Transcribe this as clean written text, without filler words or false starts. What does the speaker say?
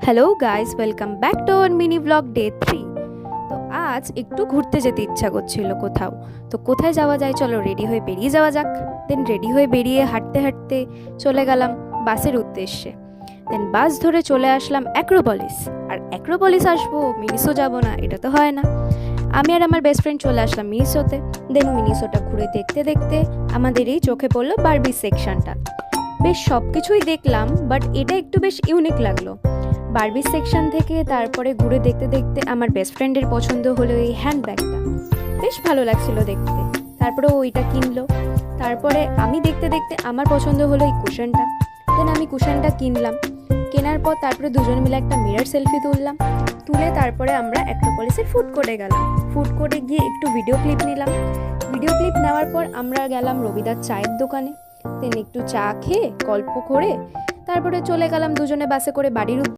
Hello guys, welcome back to our mini blog day 3। তো আজ একটু ঘুরতে যেতে ইচ্ছা করছিল কোথাও। তো কোথায় যাওয়া যায়, চলো রেডি হয়ে বেরিয়ে যাওয়া যাক। দেন রেডি হয়ে বেরিয়ে হাঁটতে হাঁটতে চলে গেলাম বাসের উদ্দেশ্যে। দেন বাস ধরে চলে আসলাম অ্যাক্রোপলিস। আর অ্যাক্রোপলিস আসবো, মিনিসো যাব না, এটা তো হয় না। আমি আর আমার বেস্ট ফ্রেন্ড চলে আসলাম মিনিসোতে। দেন মিনিসোটা ঘুরে দেখতে দেখতে আমাদেরই চোখে পড়লো বারবি সেকশনটা। বেশ সব কিছুই দেখলাম, বাট এটা একটু বেশ ইউনিক লাগলো। বারবি সেকশন থেকে তারপরে ঘুরে দেখতে দেখতে আমার বেস্ট ফ্রেন্ডের পছন্দ হলো এই হ্যান্ডব্যাগটা। বেশ ভালো লাগছিল দেখতে। তারপরে ওইটা কিনলো। তারপরে আমি দেখতে দেখতে আমার পছন্দ হলো এই কুশনটা। দেন আমি কুশনটা কিনলাম। কেনার পর তারপরে দুজন মিলে একটা মিরর সেলফি তুললাম। তুলে তারপরে আমরা অ্যাক্রোপলিসের ফুড কোর্টে গেলাম। ফুড কোর্টে গিয়ে একটু ভিডিও ক্লিপ নিলাম। ভিডিও ক্লিপ নেওয়ার পর আমরা গেলাম রবিদার চায়ের দোকানে। দেন একটু চা খেয়ে গল্প করে তারপরে চলে গেলাম দুজনে বাসে করে বাড়ির